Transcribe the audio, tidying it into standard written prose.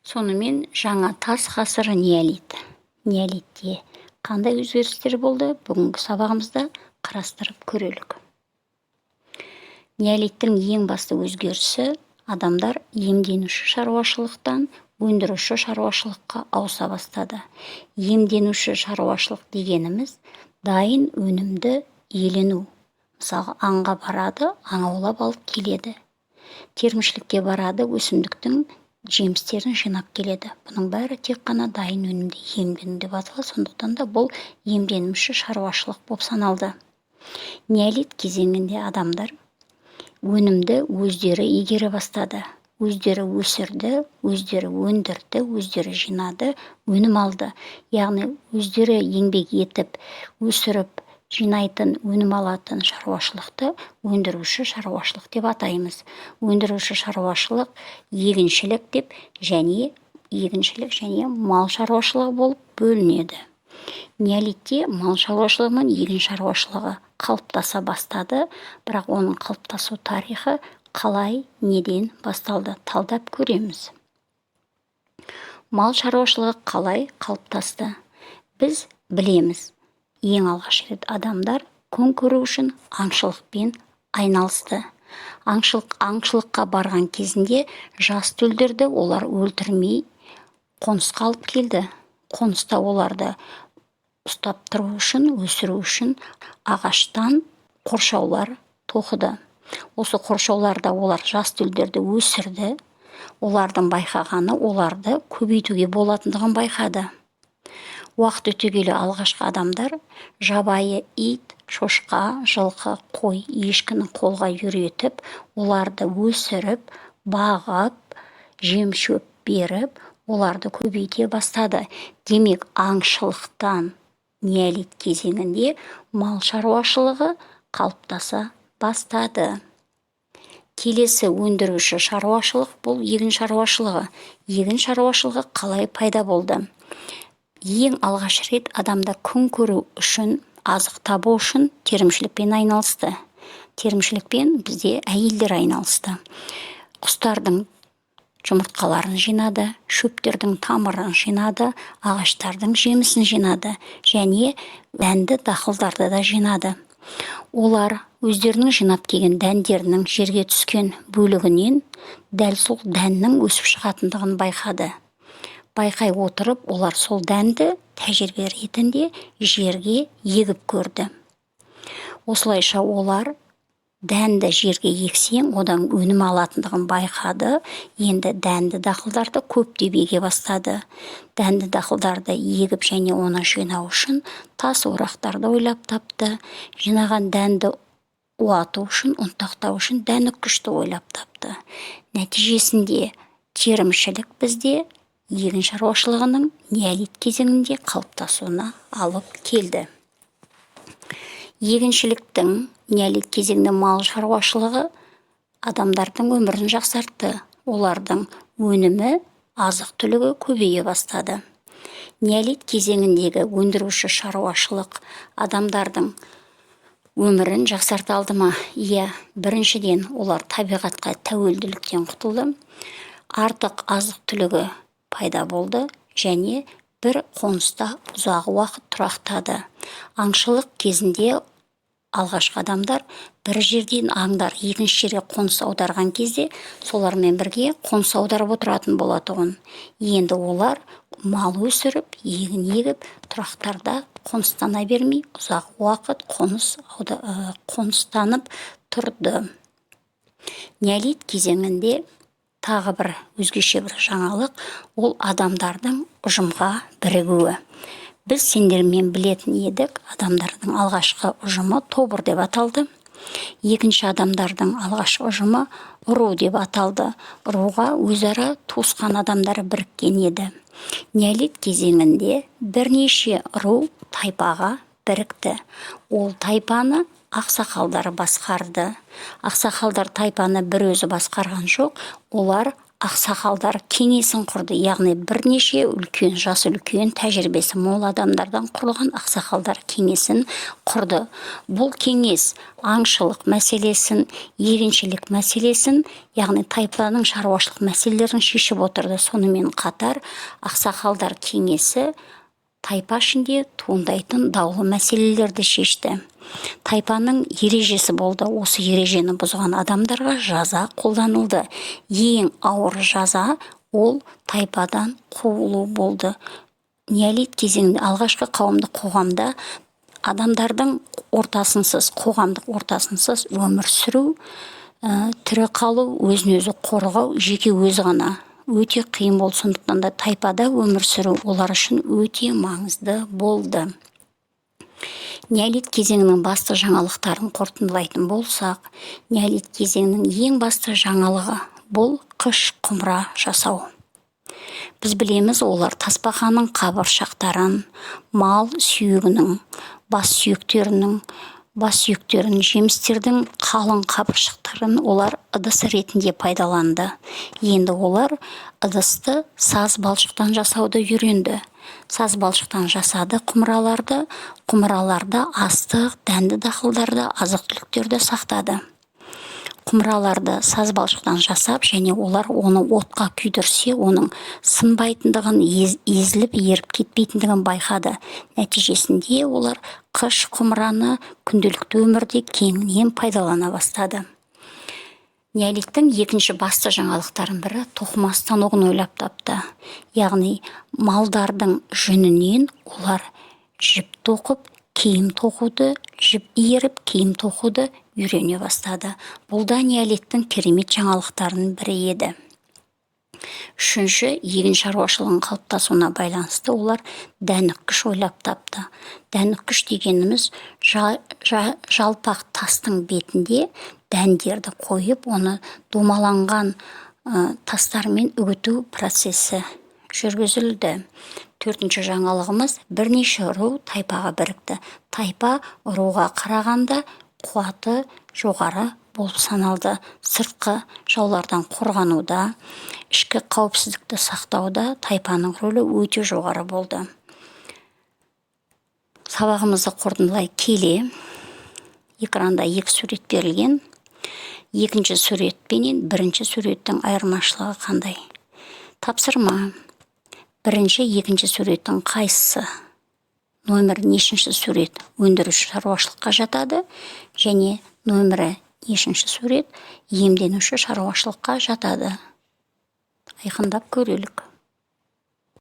Сонымен жаңа тас ғасыры неолит. Неолитте қандай өзгерістер болды? Бүгінгі сабағымызда қарастырып көрелік. Неолиттің ең басты өзгерісі адамдар иемденуші шаруашылықтан өндіруші шаруашылыққа ауыса бастады. Иемденуші шаруашылық дегеніміз дайын өнімді иелену. Мысалы, аңға барады, аң аулап алып келеді. Термішілікке барады, өсімдіктің жемістерін жинап келеді. Бұның бәрі тек қана дайын өнімді иемдену деп аталады. Сондықтан да бұл иемденуші шаруашылық болып саналды. Неолит кезеңінде адамдар өнімді өздері игере бастады. Өздері өсірді, өздері өндірді, өздері жинады, өнім алды. Яғни өздері еңбек етіп, өсіріп, жинайтын, өнім алатын шаруашылықты өндіруші шаруашылық деп атаймыз. Өндіруші шаруашылық егіншілік деп және мал шаруашылығы болып бөлінеді. Неолитте мал шаруашылығы мен егін шаруашылығы қалыптаса бастады, бірақ оның қалыптасу тарихы қалай, неден басталды талдап көреміз. Мал шаруашылығы қалай қалыптасты? Біз білеміз. Ең алғаш рет адамдар күн көру үшін аңшылықпен айналысты. Аңшылыққа барған кезінде жас төлдерді олар өлтірмей қонысқа алып келді. Қоныста оларды ұстап тұру үшін, өсіру үшін ағаштан қоршаулар тоқыды. Осы қоршауларда олар жас төлдерді өсірді. Олардың байқағаны оларды көбейтуге болатындығын байқады. Уақыт өте келе алғашқы адамдар жабайы ит, шошқа, жылқы, қой, ешкіні қолға үйретіп, оларды өсіріп, бағып, жем-шөп беріп, оларды көбейте бастады. Демек, аңшылықтан неолит кезеңінде мал шаруашылығы қалыптаса бастады. Келесі өндіруші шаруашылық бұл егін шаруашылығы. Егін шаруашылығы қалай пайда болды? Ең алғаш рет адамда күн көру үшін, азық табу үшін терімшілікпен айналысты. Терімшілікпен бізде әйелдер айналысты. Құстардың жұмыртқаларын жинады, шөптердің тамырын жинады, ағаштардың жемісін жинады және дәнді дақылдарды да жинады. Олар өздерінің жинап келген дәндерінің жерге түскен бөлігінен дәл сол дәннің өсіп шығатындығын байқады. Байқай отырып, олар сол дәнді тәжірибе ретінде жерге егіп көрді. Осылайша олар дәнді жерге ексең, одан өнім алатындығын байқады. Енді дәнді дақылдарды көптеп еге бастады. Дәнді дақылдарды егіп және оны жинау үшін тас орақтарды ойлап тапты. Жинаған дәнді уату үшін, ұнтақтау үшін дәніккішті ойлап тапты. Нәтижесінде терімшілік бізде егін шаруашылығының неолит кезеңінде қалыптасуына алып келді. Егіншіліктің неолит кезеңінде мал шаруашылығы адамдардың өмірін жақсартты. Олардың өнімі, азық-түлігі көбейе бастады. Неолит кезеңіндегі өндіруші шаруашылық адамдардың өмірін жақсарта алды ма? Иә, біріншіден олар табиғатқа тәуелділіктен құтылды. Артық азық-түлігі пайда болды және бір қоныста ұзақ уақыт тұрақтады. Аңшылық кезінде алғашқы адамдар бір жерден аңдар екінші жерге қоныс аударған кезде солармен бірге қоныс аударып отыратын болатұғын. Енді олар мал өсіріп, егін егіп, тұрақтарда қоныстана бермей ұзақ уақыт қоныстанып тұрды. Неолит кезеңінде тағы бір өзгеше бір жаңалық, ол адамдардың ұжымға бірігуі. Біз сендермен білетін едік, адамдардың алғашқы ұжымы тобыр деп аталды. Екінші адамдардың алғашқы ұжымы ру деп аталды. Руға өзара туысқан адамдары біріккен еді. Неолит кезеңінде бірнеше ру тайпаға бірікті. Ол тайпаны ақсақалдар басқарды. Ақсақалдар тайпаны бір өзі басқарған жоқ, олар ақсақалдар кеңесін құрды, яғни бірнеше үлкен, жасы үлкен, тәжірибесі мол адамдардан құрылған ақсақалдар кеңесін құрды. Бұл кеңес аңшылық мәселесін, егіншілік мәселесін, яғни тайпаның шаруашылық мәселелерін шешіп отырды. Сонымен қатар ақсақалдар кеңесі тайпа ішінде туындайтын даулы мәселелерді шешті. Тайпаның ережесі болды. Осы ережені бұзған адамдарға жаза қолданылды. Ең ауыр жаза ол тайпадан қуылу болды. Неолит кезеңінде алғашқы қауымдық қоғамда адамдардың ортасынсыз, қоғамдық ортасынсыз өмір сүру, тірі қалу, өзін өзі қорғау, жеке өзі ғана өте қиын болды. Сондықтан да тайпада өмір сүру олар үшін өте маңызды болды. Неолит кезеңінің басты жаңалықтарын қорытындылайтын болсақ, неолит кезеңінің ең басты жаңалығы бұл қыш құмыра жасау. Біз білеміз, олар тасбақаның қабыршақтарын, мал сүйегінің, бас сүйектерін, жемістердің қалың қабыршақтарын олар ыдыс ретінде пайдаланды. Енді олар ыдысты саз балшықтан жасауды үйренді. Саз балшықтан жасады құмыраларды астық, дәнді дақылдарды, азық-түліктерді сақтады. Құмыраларды саз балшықтан жасап, және олар оны отқа күйдірсе, оның сынбайтындығын, езіліп, еріп кетпейтіндігін байқады. Нәтижесінде олар қыш құмыраны күнделікті өмірде кеңінен пайдалана бастады. Неолиттің екінші басты жаңалықтарын бірі тоқыма станогын ойлап тапты. Яғни малдардың жүнінен олар жіп тоқып, киім тоқуды, жіп иіріп, киім тоқуды үйрене бастады. Бұл да неолиттің керемет жаңалықтарының бірі еді. Үшінші, егін шаруашылығының қалыптасуына байланысты олар дәніккіш ойлап тапты. Дәніккіш дегеніміз жалпақ тастың бетінде дәндерді қойып, оны домаланған тастармен үгіту процесі жүргізілді. Төртінші жаңалығымыз, бірнеше ру тайпаға бірікті. Тайпа руға қарағанда қуаты жоғары болып саналды. Сыртқы жаулардан қорғануда, ішкі қауіпсіздікті сақтауда тайпаның рөлі өте жоғары болды. Сабағымызды қорытындылай келе, экранда екі сурет берілген. Екінші сурет пенен бірінші суреттің айырмашылығы қандай? Тапсырма. Бірінші, екінші суреттің қайсысы? Нөмірі нешінші сурет өндіруші шаруашылыққа жатады, және нөмірі нешінші сурет иемденуші шаруашылыққа жатады? Айқындап көрелік.